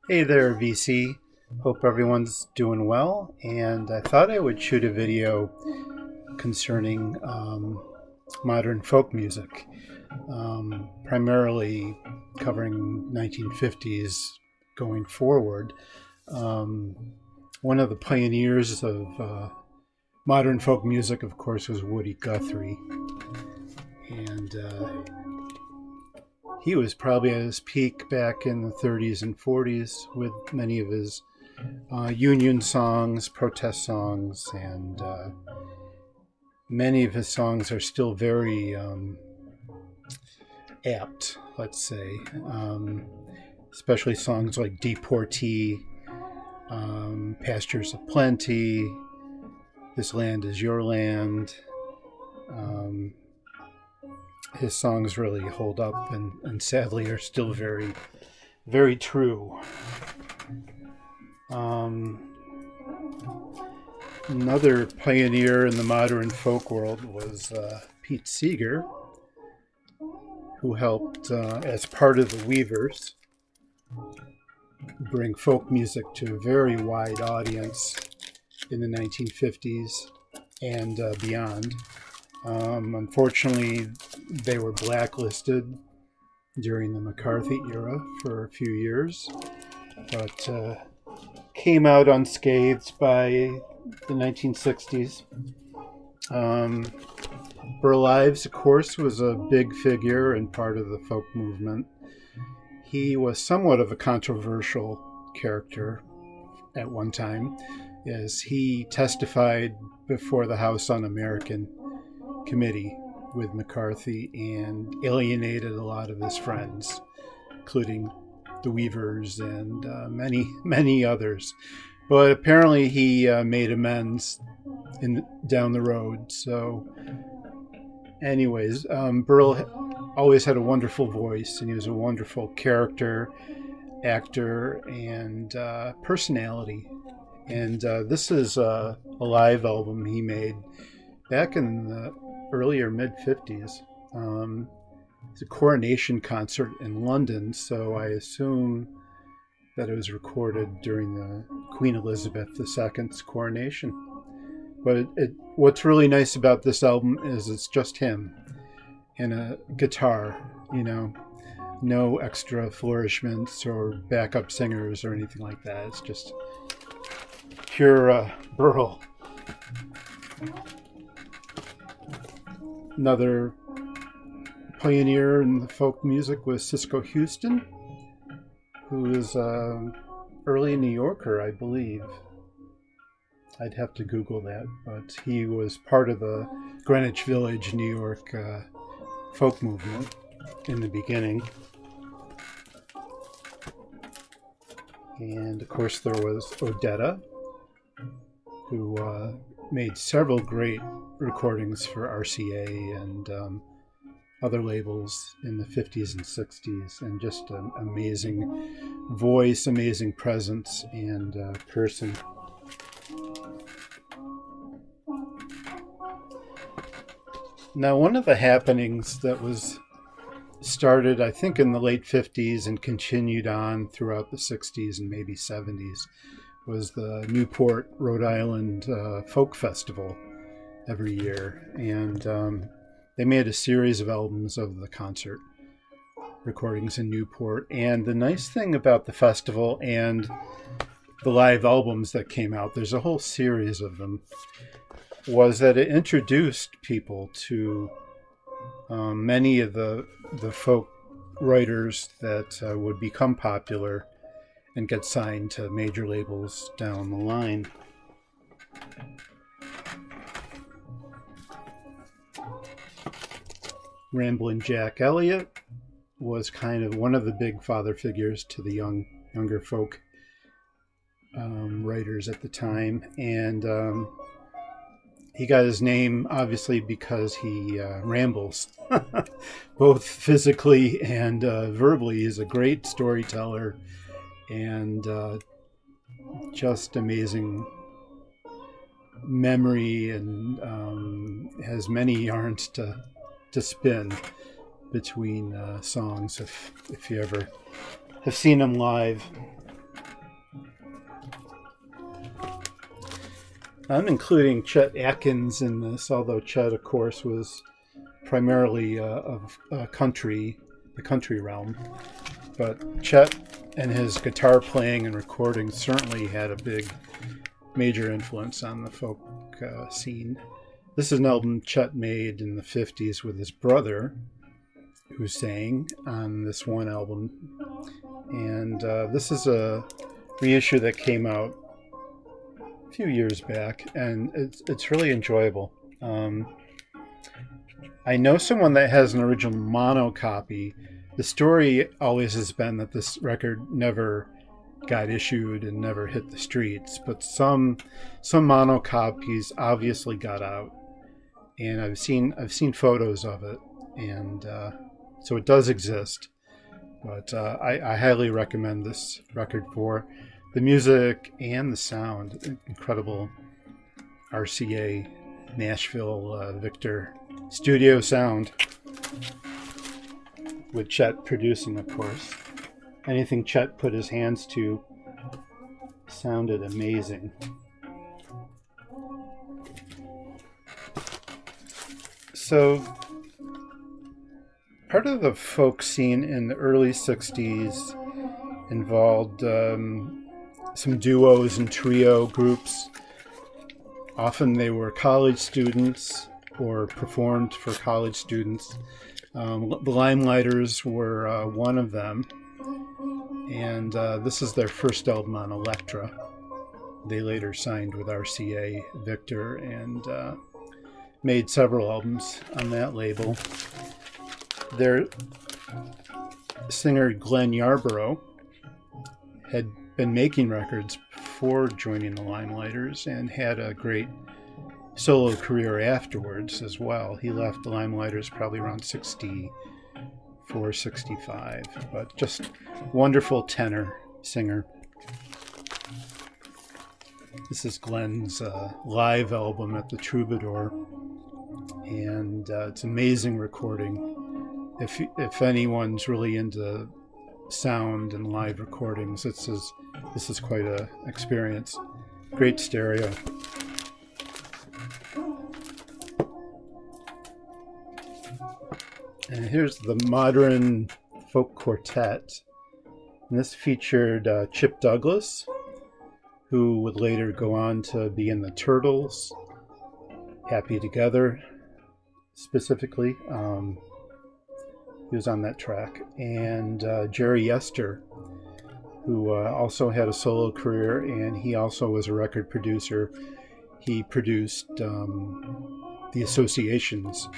Hey there, VC. Hope everyone's doing well. And I thought I would shoot a video concerning modern folk music, primarily covering 1950s going forward. Um, One of the pioneers of modern folk music, of course, was Woody Guthrie. And he was probably at his peak back in the 30s and 40s with many of his union songs, protest songs, and many of his songs are still very apt, let's say, especially songs like Deportee, Pastures of Plenty, This Land is Your Land. Um, his songs really hold up and sadly are still very, very true. Um, Another pioneer in the modern folk world was Pete Seeger, who helped, as part of the Weavers, bring folk music to a very wide audience in the 1950s and beyond. Unfortunately, they were blacklisted during the McCarthy era for a few years, but came out unscathed by the 1960s. Burl Ives, of course, was a big figure and part of the folk movement. He was somewhat of a controversial character at one time, as he testified before the House Un-American Committee with McCarthy and alienated a lot of his friends, including the Weavers and many others. But apparently he made amends down the road. So, anyways, Burl always had a wonderful voice, and he was a wonderful character, actor, and personality. And this is a live album he made back in the earlier mid 50s. It's a coronation concert in London, so I assume that it was recorded during the Queen Elizabeth II's coronation. But what's really nice about this album is it's just him and a guitar, no extra flourishments or backup singers or anything like that. It's just pure Burl. Another pioneer in the folk music was Cisco Houston, who was early New Yorker, I believe. I'd have to Google that, but he was part of the Greenwich Village, New York folk movement in the beginning. And of course, there was Odetta, who made several great recordings for RCA and other labels in the 50s and 60s, and just an amazing voice, amazing presence, and person. Now, one of the happenings that was started, I think, in the late 50s and continued on throughout the 60s and maybe 70s was the Newport, Rhode Island Folk Festival every year. And they made a series of albums of the concert recordings in Newport. And the nice thing about the festival and the live albums that came out, there's a whole series of them, was that it introduced people to many of the folk writers that would become popular and get signed to major labels down the line. Ramblin' Jack Elliott was kind of one of the big father figures to the younger folk writers at the time, and he got his name obviously because he rambles, both physically and verbally. He's a great storyteller and just amazing memory, and has many yarns to spin between songs if you ever have seen him live. I'm including Chet Atkins in this, although Chet, of course, was primarily of the country realm. But Chet and his guitar playing and recording certainly had a big, major influence on the folk scene. This is an album Chet made in the 50s with his brother, who sang on this one album. And this is a reissue that came out a few years back, and it's really enjoyable. I know someone that has an original mono copy. The story always has been that this record never got issued and never hit the streets, but some mono copies obviously got out, and I've seen photos of it, and so it does exist. But I highly recommend this record for the music and the sound. Incredible RCA Nashville Victor studio sound, with Chet producing, of course. Anything Chet put his hands to sounded amazing. So, part of the folk scene in the early 60s involved some duos and trio groups. Often they were college students or performed for college students. The Limelighters were one of them, and this is their first album on Elektra. They later signed with RCA Victor and made several albums on that label. Their singer Glenn Yarborough had been making records before joining the Limelighters and had a great solo career afterwards as well. He left the Limelighters probably around 64, 65, but just wonderful tenor singer. This is Glenn's live album at the Troubadour, and it's amazing recording. If anyone's really into sound and live recordings, this is quite an experience. Great stereo. And here's the modern folk quartet. And this featured Chip Douglas, who would later go on to be in the Turtles, Happy Together specifically. He was on that track. And Jerry Yester, who also had a solo career, and he also was a record producer. He produced The Association's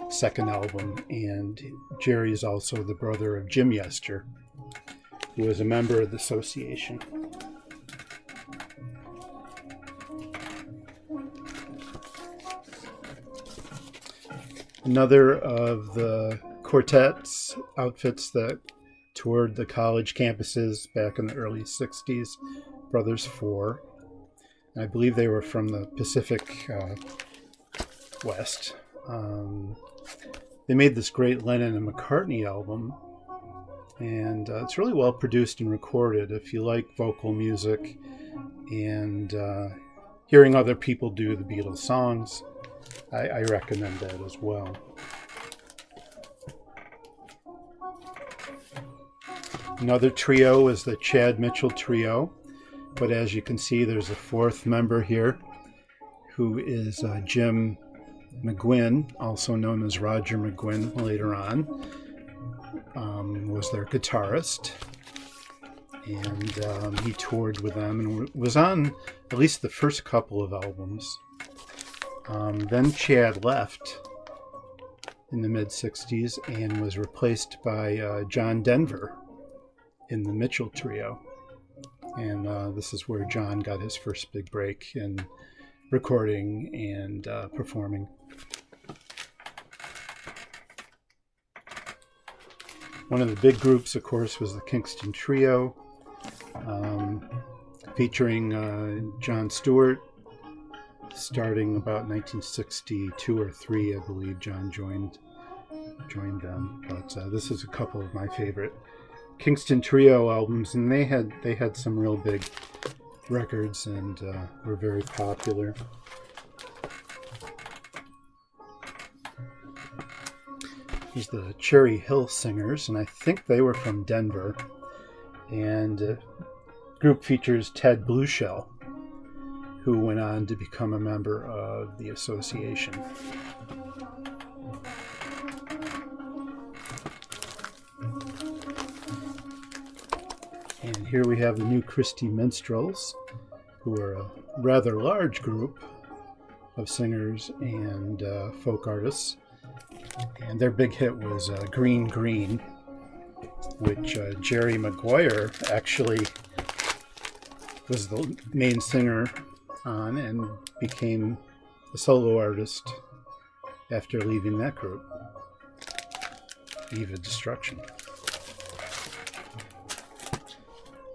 second album, and Jerry is also the brother of Jim Yester, who was a member of the Association. Another of the quartet's outfits that toured the college campuses back in the early 60s, Brothers Four. And I believe they were from the Pacific West. They made this great Lennon and McCartney album, and it's really well produced and recorded. If you like vocal music and hearing other people do the Beatles songs, I recommend that as well. Another trio is the Chad Mitchell Trio, but as you can see, there's a fourth member here, who is Jim McGuinn, also known as Roger McGuinn later on, was their guitarist, and he toured with them and was on at least the first couple of albums. Then Chad left in the mid-60s and was replaced by John Denver in the Mitchell Trio, and this is where John got his first big break in recording and performing. One of the big groups, of course, was the Kingston Trio, featuring John Stewart. Starting about 1962 or 3, I believe, John joined them. But this is a couple of my favorite Kingston Trio albums, and they had some real big records and were very popular. He's the Cherry Hill Singers, and I think they were from Denver. And the group features Ted Blueshell, who went on to become a member of the association. And here we have the New Christie Minstrels, who are a rather large group of singers and folk artists. And their big hit was Green Green, which Jerry Maguire actually was the main singer on and became a solo artist after leaving that group, Eve of Destruction.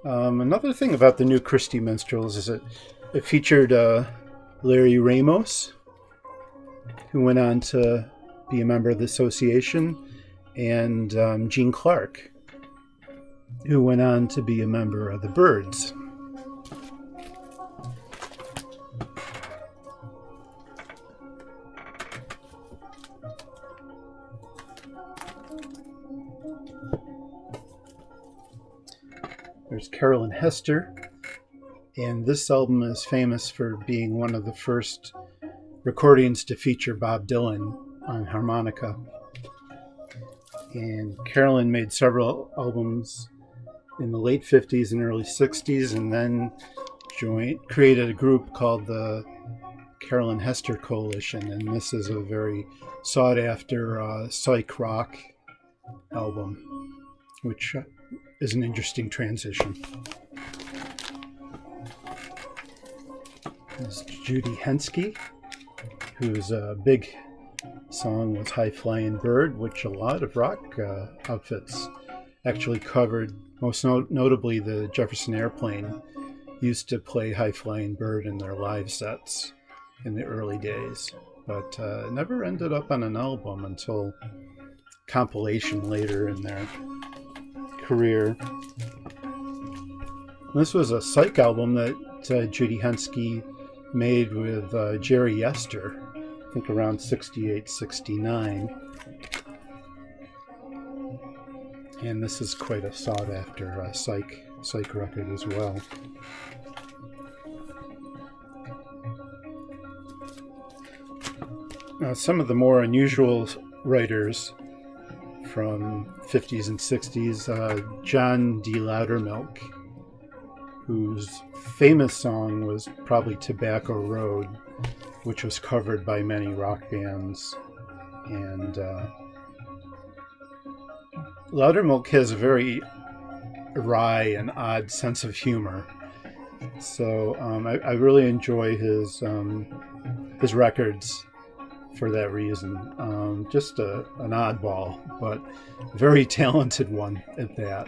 Another thing about the New Christie Minstrels is it featured Larry Ramos, who went on to be a member of the association, and Gene Clark, who went on to be a member of the Byrds. There's Carolyn Hester, and this album is famous for being one of the first recordings to feature Bob Dylan on harmonica. And Carolyn made several albums in the late 50s and early 60s, and then created a group called the Carolyn Hester Coalition, and this is a very sought-after psych rock album, which is an interesting transition. There's Judy Henske, whose big song was High Flying Bird, which a lot of rock outfits actually covered. Most notably, the Jefferson Airplane used to play High Flying Bird in their live sets in the early days, but never ended up on an album until compilation later in their career. This was a psych album that Judy Henske made with Jerry Yester, I think around 68, 69. And this is quite a sought-after psych record as well. Now, some of the more unusual writers from 50s and 60s, John D. Loudermilk, whose famous song was probably Tobacco Road, which was covered by many rock bands. And Loudermilk has a very wry and odd sense of humor. So I really enjoy his records for that reason. Just an oddball, but a very talented one at that.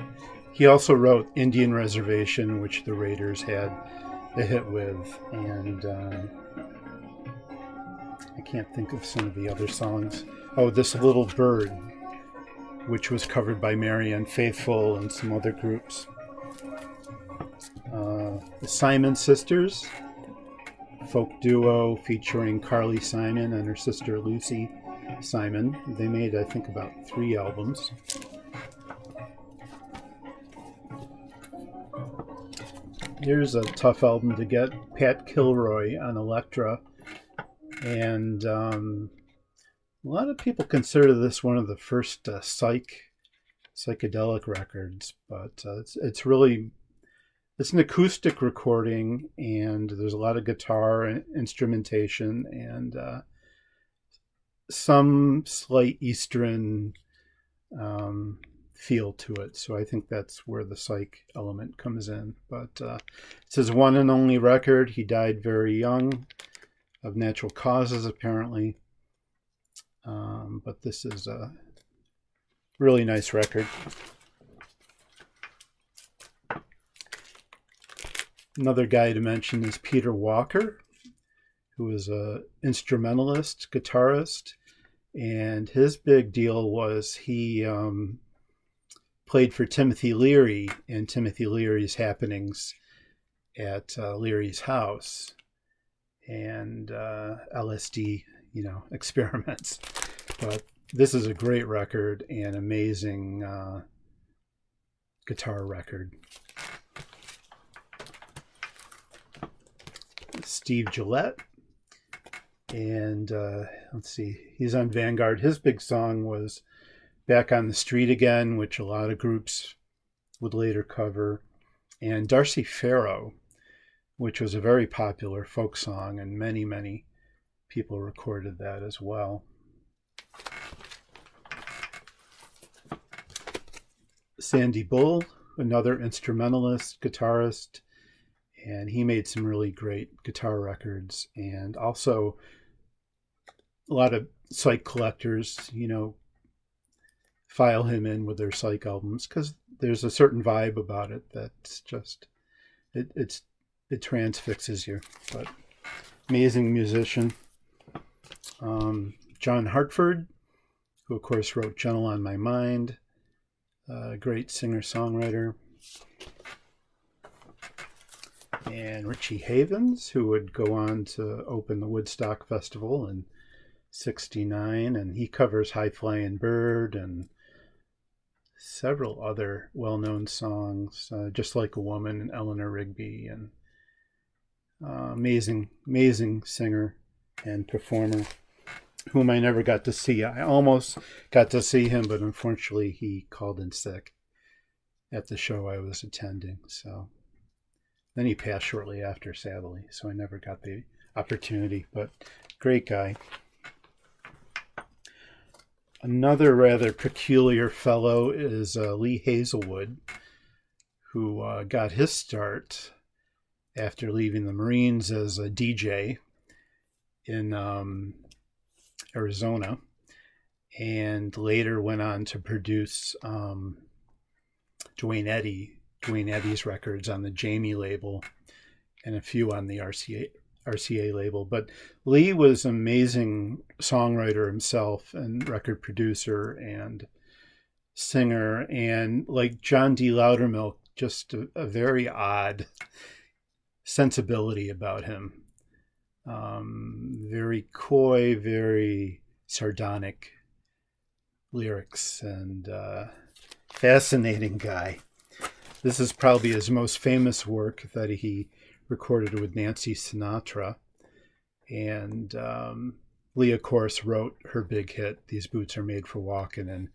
He also wrote Indian Reservation, which the Raiders had a hit with, and I can't think of some of the other songs. Oh, This Little Bird, which was covered by Marianne Faithfull and some other groups. The Simon Sisters, folk duo featuring Carly Simon and her sister Lucy Simon. They made, I think, about 3 albums. Here's a tough album to get, Pat Kilroy on Elektra. And a lot of people consider this one of the first psychedelic records, but it's an acoustic recording, and there's a lot of guitar and instrumentation and some slight Eastern feel to it. So I think that's where the psych element comes in. But it's his one and only record. He died very young of natural causes, apparently. But this is a really nice record. Another guy to mention is Peter Walker, who is an instrumentalist, guitarist, and his big deal was he played for Timothy Leary in Timothy Leary's happenings at Leary's house and LSD, experiments. But this is a great record and amazing guitar record. Steve Gillette, and let's see, he's on Vanguard. His big song was Back on the Street Again, which a lot of groups would later cover, and Darcy Farrow, which was a very popular folk song, and many, many people recorded that as well. Sandy Bull, another instrumentalist, guitarist, and he made some really great guitar records. And also a lot of psych collectors, file him in with their psych albums because there's a certain vibe about it that's just, it transfixes you. But amazing musician. John Hartford, who of course wrote Gentle on My Mind, great singer-songwriter. And Richie Havens, who would go on to open the Woodstock Festival in '69, and he covers High Flying Bird and several other well-known songs, Just Like a Woman and Eleanor Rigby, and amazing singer and performer, whom I never got to see. I almost got to see him, but unfortunately he called in sick at the show I was attending. So then he passed shortly after, sadly, so I never got the opportunity, but great guy. Another rather peculiar fellow is Lee Hazelwood, who got his start after leaving the Marines as a DJ in Arizona, and later went on to produce Duane Eddy's records on the Jamie label and a few on the RCA label. But Lee was an amazing songwriter himself and record producer and singer, and like John D. Loudermilk, just a very odd sensibility about him. Very coy, very sardonic lyrics, and fascinating guy. This is probably his most famous work that he recorded with Nancy Sinatra. And Lee, of course, wrote her big hit, These Boots Are Made for Walking, and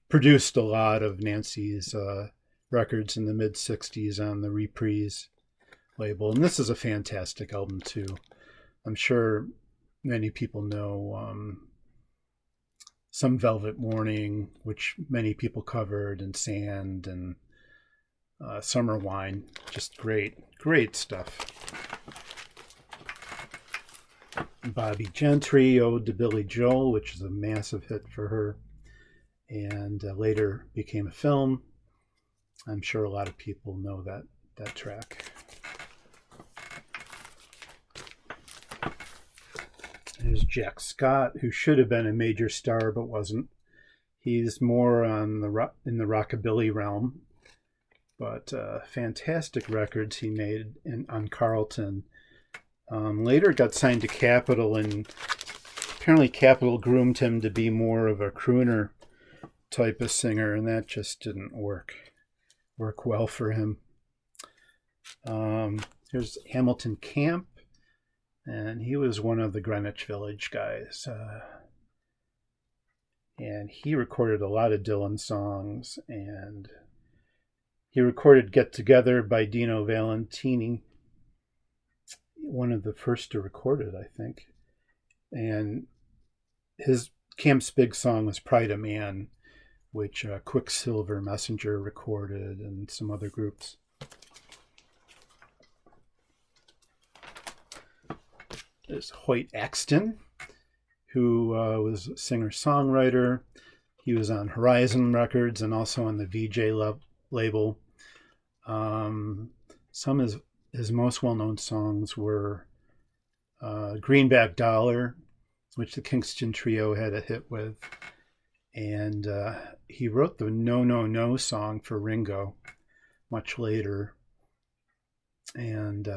produced a lot of Nancy's records in the mid-'60s on the Reprise label. And this is a fantastic album, too. I'm sure many people know Some Velvet Morning, which many people covered, and Sand, and Summer Wine. Just great stuff. Bobby Gentry, Ode to Billy Joel, which is a massive hit for her, and later became a film. I'm sure a lot of people know that track. There's Jack Scott, who should have been a major star but wasn't. He's more in the rockabilly realm, but fantastic records he made on Carlton. Later got signed to Capitol, and apparently Capitol groomed him to be more of a crooner type of singer, and that just didn't work well for him. Here's Hamilton Camp, and he was one of the Greenwich Village guys. And he recorded a lot of Dylan songs, and he recorded Get Together by Dino Valentini, one of the first to record it, I think. And his Camp's big song was Pride of Man, which Quicksilver Messenger recorded, and some other groups. There's Hoyt Axton, who was a singer-songwriter. He was on Horizon Records and also on the VJ label. Some of his most well-known songs were Greenback Dollar, which the Kingston Trio had a hit with. And he wrote the No, No, No song for Ringo much later. and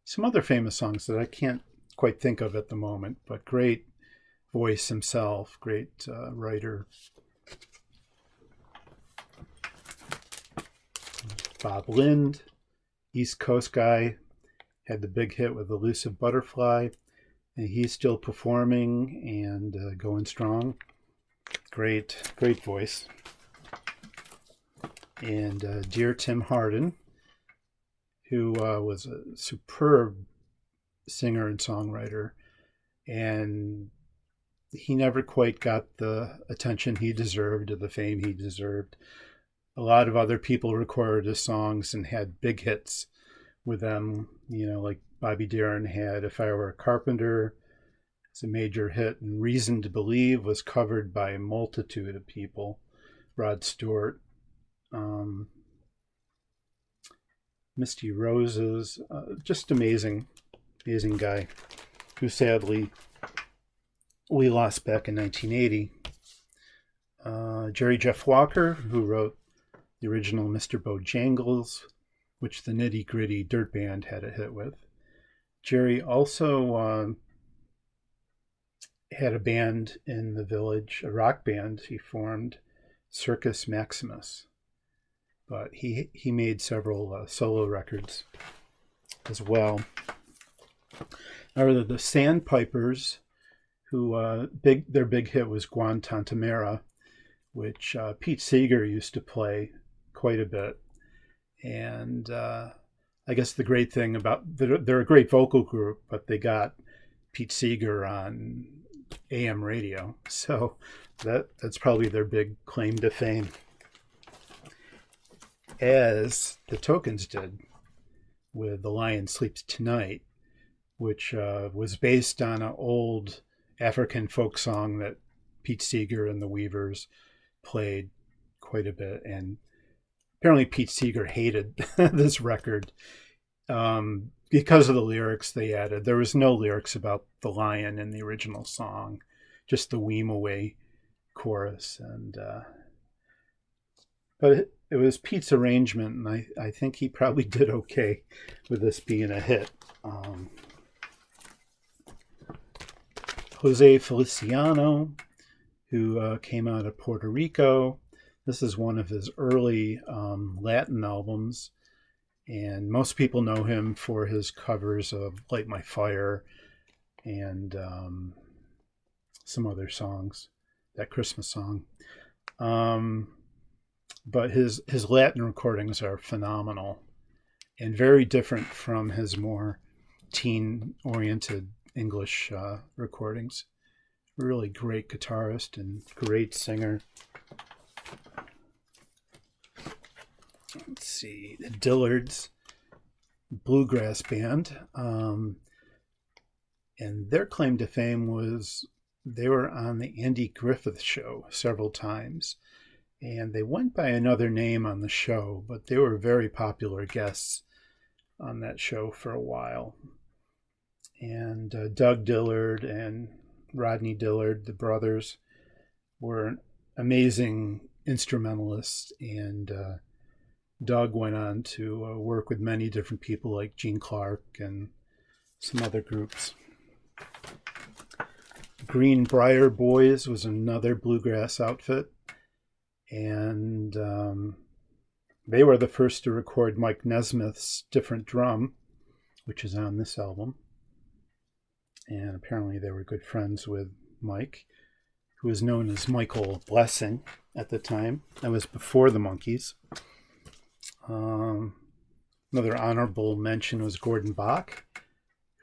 some other famous songs that I can't quite think of at the moment, but great voice himself, great writer. Bob Lind, East Coast guy, had the big hit with Elusive Butterfly, and he's still performing and going strong. Great voice. And dear Tim Hardin, who was a superb singer and songwriter, and he never quite got the attention he deserved or the fame he deserved. A lot of other people recorded his songs and had big hits with them, like Bobby Darin had If I Were a Carpenter. It's a major hit, and Reason to Believe was covered by a multitude of people. Rod Stewart, Misty Roses, just amazing guy, who sadly we lost back in 1980. Jerry Jeff Walker, who wrote the original Mr. Bojangles, which the Nitty Gritty Dirt Band had a hit with. Jerry also had a band in the Village, a rock band he formed, Circus Maximus. But he made several solo records as well. Now, the Sandpipers, who their big hit was Guantanamera, which Pete Seeger used to play quite a bit. And I guess the great thing about they're a great vocal group, but they got Pete Seeger on AM radio, so that's probably their big claim to fame, as the Tokens did with The Lion Sleeps Tonight, which was based on an old African folk song that Pete Seeger and the Weavers played quite a bit. And apparently Pete Seeger hated this record because of the lyrics they added. There was no lyrics about the lion in the original song, just the Weem Away chorus. And but it was Pete's arrangement, and I think he probably did okay with this being a hit. Jose Feliciano, who came out of Puerto Rico. This is one of his early Latin albums, and most people know him for his covers of Light My Fire and some other songs, that Christmas song. But his Latin recordings are phenomenal and very different from his more teen-oriented English recordings. Really great guitarist and great singer. Let's see, the Dillards, bluegrass band, and their claim to fame was they were on the Andy Griffith Show several times, and they went by another name on the show, but they were very popular guests on that show for a while. And Doug Dillard and Rodney Dillard, the brothers, were amazing instrumentalists, and Doug went on to work with many different people like Gene Clark and some other groups. Greenbrier Boys was another bluegrass outfit, and they were the first to record Mike Nesmith's Different Drum, which is on this album. And apparently they were good friends with Mike, who was known as Michael Blessing at the time. That was before the Monkees. Another honorable mention was Gordon Bach,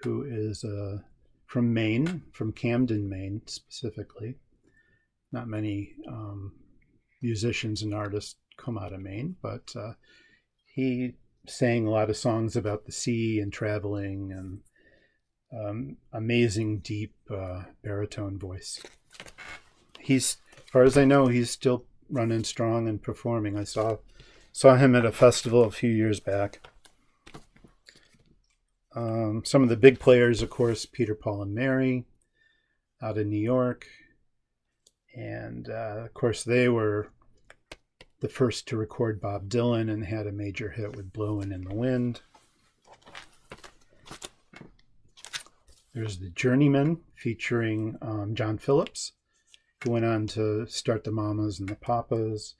who is from Maine, from Camden, Maine specifically. Not many musicians and artists come out of Maine, but he sang a lot of songs about the sea and traveling, and amazing deep baritone voice. He's, as far as I know, he's still running strong and performing. I saw him at a festival a few years back. Some of the big players, of course, Peter, Paul, and Mary out of New York. And, of course, they were the first to record Bob Dylan and had a major hit with Blowin' in the Wind. There's The Journeyman featuring John Phillips, who went on to start the Mamas and the Papas,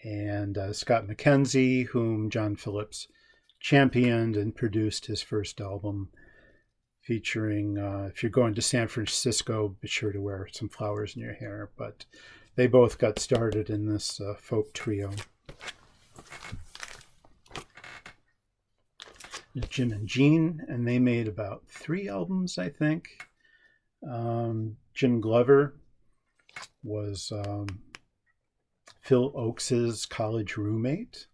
and Scott McKenzie, whom John Phillips championed and produced his first album, featuring, if you're going to San Francisco, be sure to wear some flowers in your hair. But they both got started in this folk trio. Jim and Jean, and they made about 3 albums, I think. Jim Glover was Phil Oakes's college roommate,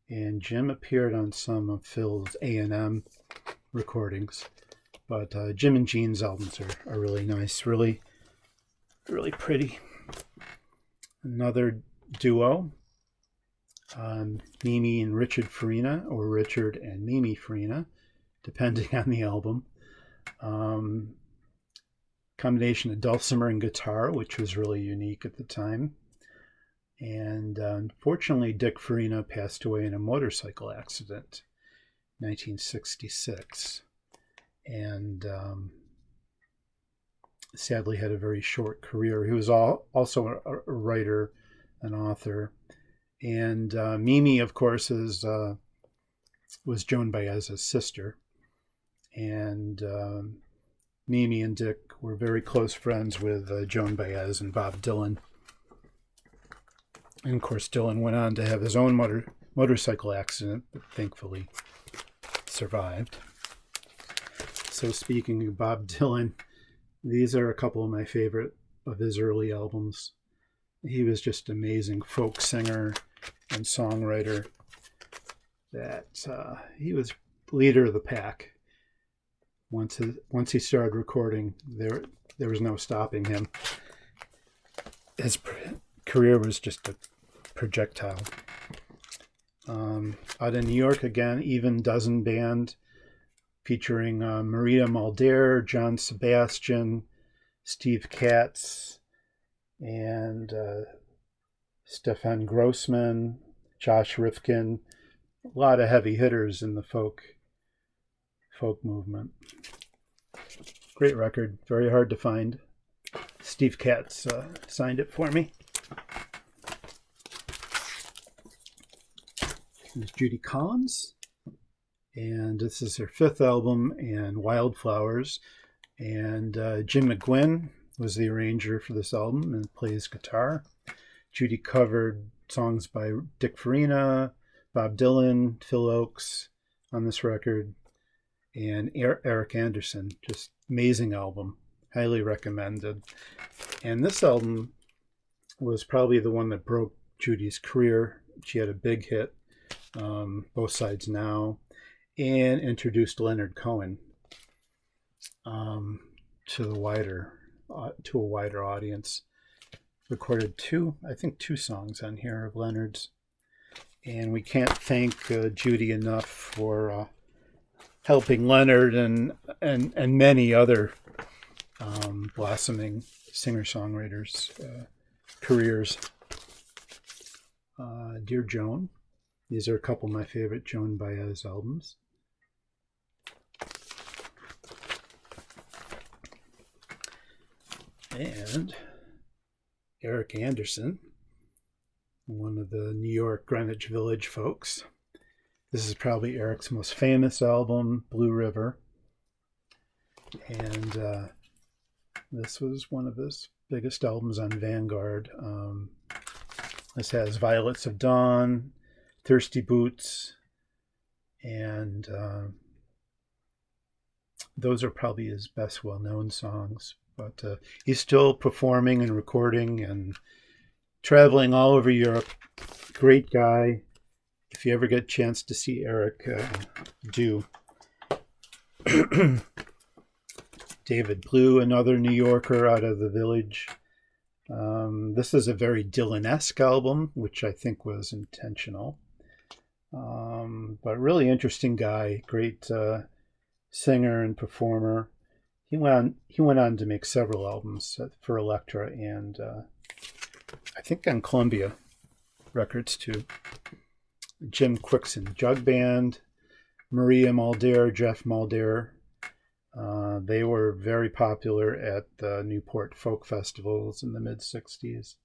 and Jim appeared on some of Phil's A&M recordings. But Jim and Jean's albums are really nice, really, really pretty. Another duo, Mimi and Richard Farina, or Richard and Mimi Farina, depending on the album. Combination of dulcimer and guitar, which was really unique at the time. And unfortunately, Dick Farina passed away in a motorcycle accident in 1966. And sadly had a very short career. He was also a writer, an author. And Mimi, of course, was Joan Baez's sister. And Mimi and Dick were very close friends with Joan Baez and Bob Dylan. And of course, Dylan went on to have his own motorcycle accident, but thankfully survived. So speaking of Bob Dylan, these are a couple of my favorite of his early albums. He was just an amazing folk singer and songwriter. That he was leader of the pack. Once he started recording, there was no stopping him. His career was just a projectile. Out in New York again, Even Dozen Band, featuring Maria Muldaur, John Sebastian, Steve Katz, and Stefan Grossman, Josh Rifkin. A lot of heavy hitters in the folk movement. Great record, very hard to find. Steve Katz signed it for me. There's Judy Collins, and this is her 5th album, and Wildflowers. And Jim McGuinn was the arranger for this album and plays guitar. Judy covered songs by Dick Farina, Bob Dylan, Phil Oakes on this record, and Eric Anderson. Just amazing album, highly recommended. And this album was probably the one that broke Judy's career. She had a big hit, Both Sides Now, and introduced Leonard Cohen to a wider audience. Recorded 2 songs on here of Leonard's, and we can't thank Judy enough for helping Leonard and many other blossoming singer-songwriters' careers. Dear Joan. These are a couple of my favorite Joan Baez albums. And Eric Anderson, one of the New York Greenwich Village folks. This is probably Eric's most famous album, Blue River. And this was one of his biggest albums on Vanguard. This has Violets of Dawn, Thirsty Boots, and those are probably his best well-known songs. But he's still performing and recording and traveling all over Europe. Great guy. If you ever get a chance to see Eric, do. David Blue, another New Yorker out of the Village. This is a very Dylan-esque album, which I think was intentional. But really interesting guy, great singer and performer. He went on to make several albums for Elektra and I think on Columbia. records too. Jim Quickson Jug Band, Maria Muldaur, Jeff Muldaur. They were very popular at the Newport folk festivals in the mid-60s.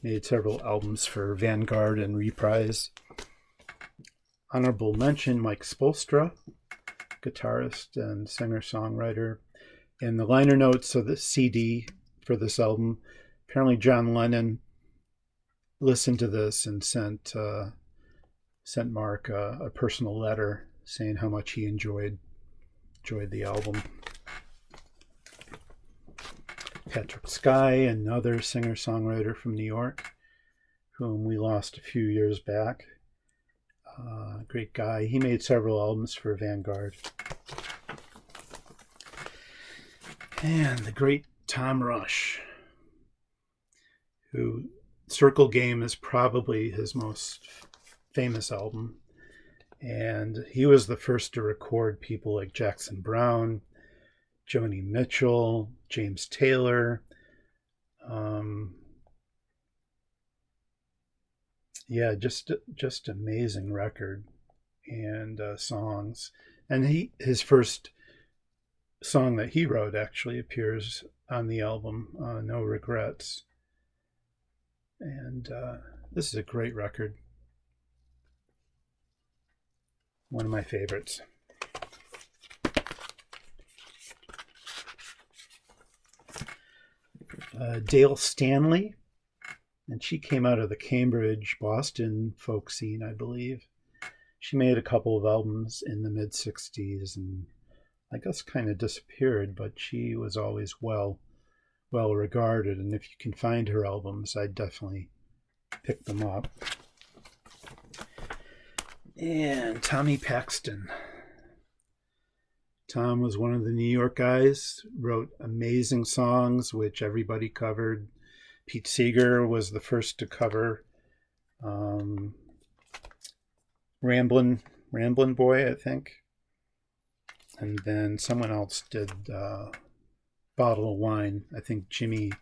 Made several albums for Vanguard and Reprise. Honorable mention, Mike Spolstra, guitarist and singer-songwriter. In the liner notes of the CD for this album, apparently John Lennon listened to this and sent Mark a personal letter saying how much he enjoyed the album. Patrick Skye, another singer-songwriter from New York, whom we lost a few years back. Great guy. He made several albums for Vanguard. And the great Tom Rush, who Circle Game is probably his most famous album. And he was the first to record people like Jackson Browne, Joni Mitchell, James Taylor. Just amazing record and songs. And his first song that he wrote actually appears on the album, No Regrets. And this is a great record. One of my favorites. Dale Stanley, and she came out of the Cambridge, Boston folk scene, I believe. She made a couple of albums in the mid-60s and I guess kind of disappeared, but she was always well regarded, and if you can find her albums, I'd definitely pick them up. And Tommy Paxton. Tom was one of the New York guys, wrote amazing songs, which everybody covered. Pete Seeger was the first to cover Ramblin' Boy, I think. And then someone else did Bottle of Wine. I think Jimmy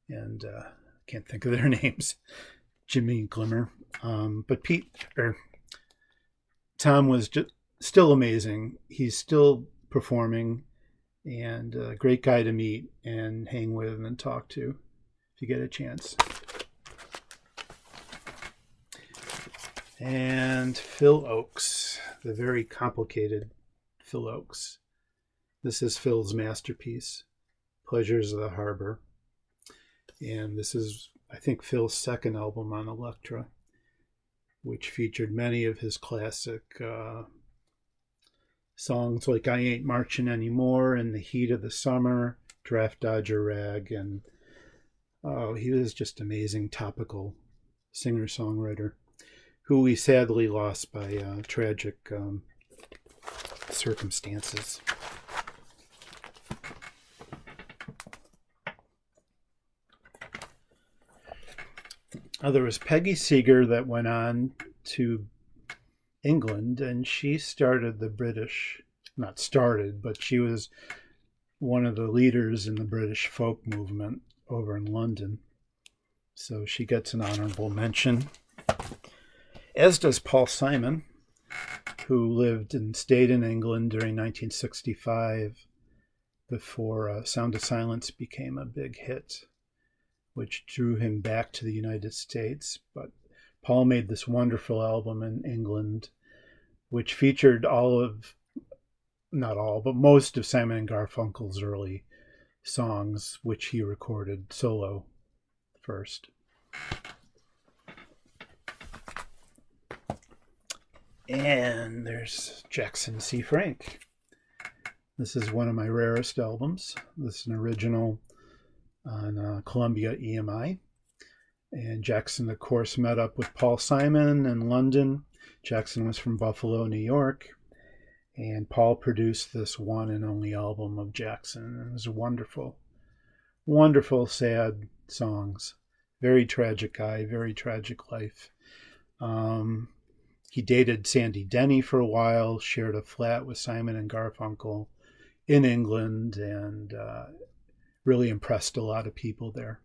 and I can't think of their names. Jimmy Glimmer. But Tom was still amazing. He's still performing and a great guy to meet and hang with and talk to if you get a chance. And Phil Ochs, the very complicated Phil Ochs. This is Phil's masterpiece, Pleasures of the Harbor. And this is, I think, Phil's second album on Elektra, which featured many of his classic songs like I Ain't Marching Anymore, In the Heat of the Summer, Draft Dodger Rag, and he was just amazing topical singer-songwriter who we sadly lost by tragic circumstances. There was Peggy Seeger that went on to England, and she started the British, not started, but she was one of the leaders in the British folk movement over in London. So she gets an honorable mention. As does Paul Simon, who lived and stayed in England during 1965 before Sound of Silence became a big hit, which drew him back to the United States. But Paul made this wonderful album in England, which featured most of Simon and Garfunkel's early songs, which he recorded solo first. And there's Jackson C. Frank. This is one of my rarest albums. This is an original on Columbia EMI. And Jackson, of course, met up with Paul Simon in London. Jackson was from Buffalo, New York. And Paul produced this one and only album of Jackson. It was wonderful, wonderful, sad songs. Very tragic guy, very tragic life. He dated Sandy Denny for a while, shared a flat with Simon and Garfunkel in England, and really impressed a lot of people there.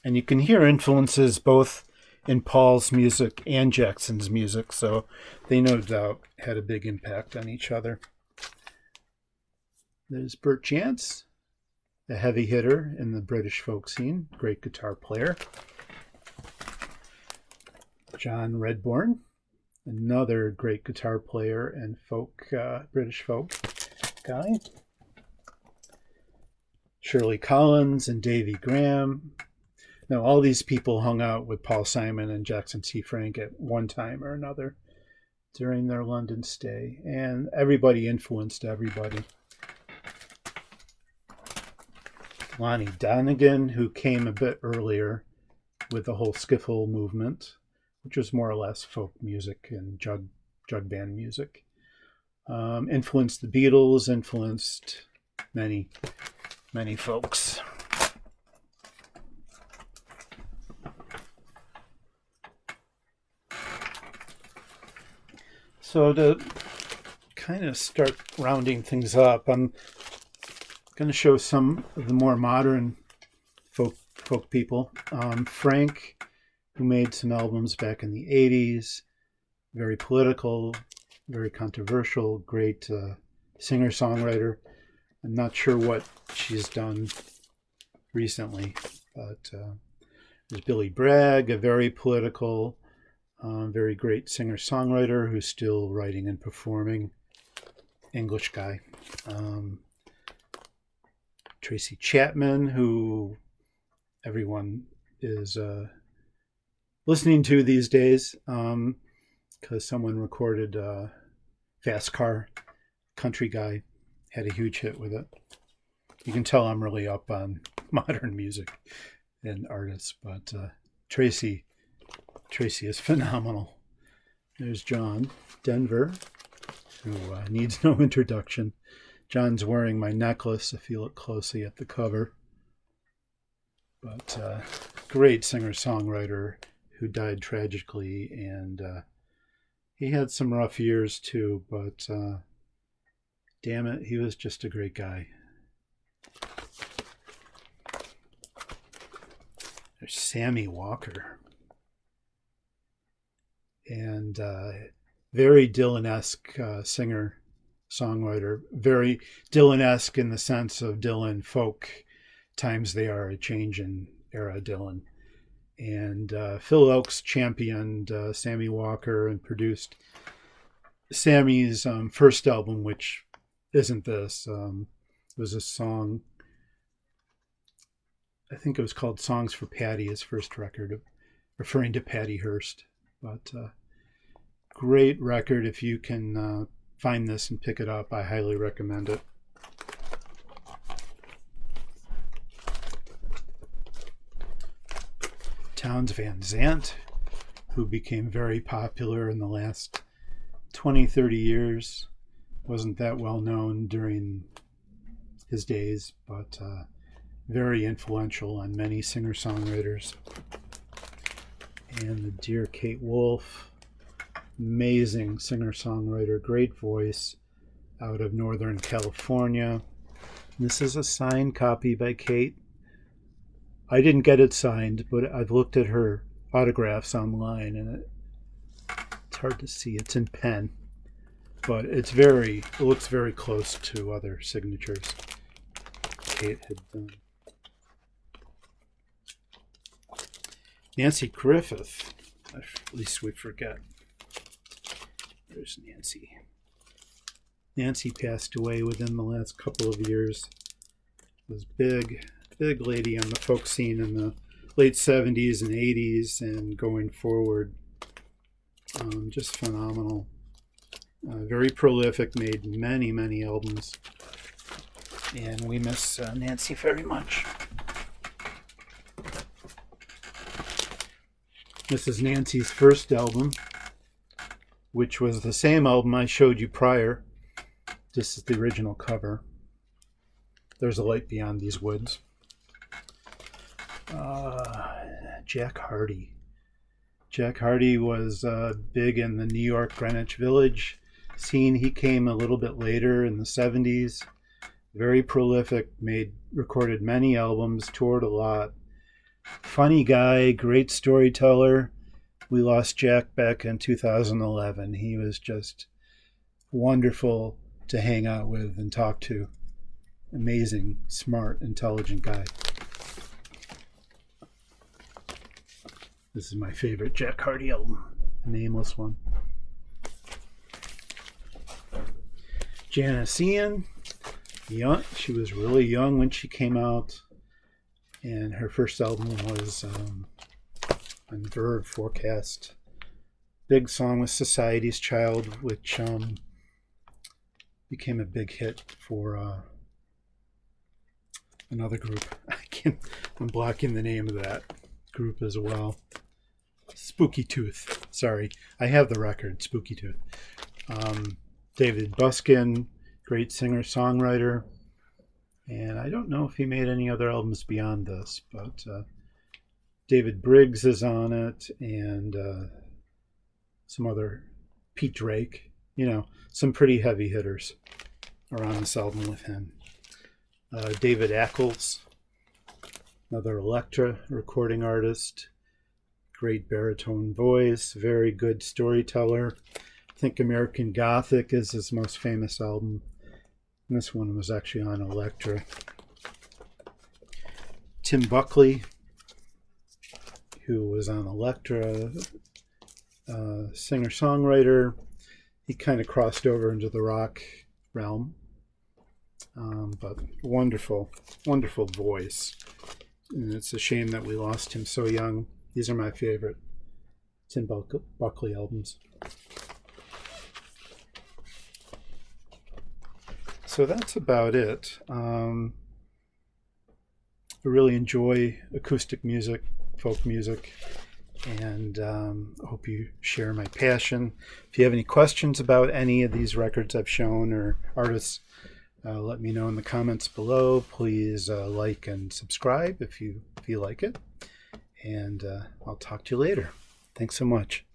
And you can hear influences both in Paul's music and Jackson's music, so they no doubt had a big impact on each other. There's Bert Jansch, a heavy hitter in the British folk scene, great guitar player. John Redbourne, another great guitar player and British folk guy. Shirley Collins and Davy Graham. Now, all these people hung out with Paul Simon and Jackson T. Frank at one time or another during their London stay, and everybody influenced everybody. Lonnie Donegan, who came a bit earlier with the whole skiffle movement, which was more or less folk music and jug band music. Influenced the Beatles, influenced many folks. So to kind of start rounding things up, I'm going to show some of the more modern folk people. Frank, who made some albums back in the 80s, very political, very controversial, great singer-songwriter. I'm not sure what she's done recently, but there's Billy Bragg, a very political, very great singer-songwriter who's still writing and performing, English guy. Tracy Chapman, who everyone is listening to these days because someone recorded Fast Car, country guy, had a huge hit with it. You can tell I'm really up on modern music and artists, but Tracy is phenomenal. There's John Denver, who needs no introduction. John's wearing my necklace if you look closely at the cover. But great singer-songwriter who died tragically, and he had some rough years too, but damn it, he was just a great guy. There's Sammy Walker. And very Dylan-esque singer-songwriter. Very Dylan-esque in the sense of Dylan folk. Times they are a change in era Dylan. And Phil Oakes championed Sammy Walker and produced Sammy's first album, which isn't this. It was a song, I think it was called Songs for Patty, his first record, referring to Patty Hearst. But great record. If you can find this and pick it up, I highly recommend it. Townes Van Zandt, who became very popular in the last 20, 30 years. Wasn't that well known during his days, but very influential on many singer-songwriters. And the dear Kate Wolf, amazing singer-songwriter, great voice, out of Northern California. This is a signed copy by Kate. I didn't get it signed, but I've looked at her autographs online, and it's hard to see. It's in pen, but it looks very close to other signatures Kate had done. Nancy Griffith, at least we forget. There's Nancy. Nancy passed away within the last couple of years. Was big lady on the folk scene in the late 70s and 80s and going forward. Just phenomenal. Very prolific, made many albums. And we miss Nancy very much. This is Nancy's first album, which was the same album I showed you prior. This is the original cover. There's a light beyond these woods. Jack Hardy. Jack Hardy was big in the New York Greenwich Village scene. He came a little bit later in the 70s. Very prolific, recorded many albums, toured a lot. Funny guy, great storyteller. We lost Jack back in 2011. He was just wonderful to hang out with and talk to. Amazing, smart, intelligent guy. This is my favorite Jack Hardy album, the Nameless one. Janice Ian, young. She was really young when she came out, and her first album was on Verve Forecast. Big song was Society's Child, which became a big hit for another group. I'm blocking the name of that group as well. Spooky Tooth. Sorry, I have the record. Spooky Tooth. David Buskin, great singer-songwriter. And I don't know if he made any other albums beyond this, but David Briggs is on it, and some other, Pete Drake, some pretty heavy hitters are on this album with him. David Ackles, another Elektra recording artist, great baritone voice, very good storyteller. I think American Gothic is his most famous album. And this one was actually on Elektra. Tim Buckley, who was on Elektra, singer-songwriter. He kind of crossed over into the rock realm. But wonderful, wonderful voice. And it's a shame that we lost him so young. These are my favorite Tim Buckley albums. So that's about it. I really enjoy acoustic music, folk music, and hope you share my passion. If you have any questions about any of these records I've shown or artists, let me know in the comments below. Please like and subscribe if you like it. And I'll talk to you later. Thanks so much.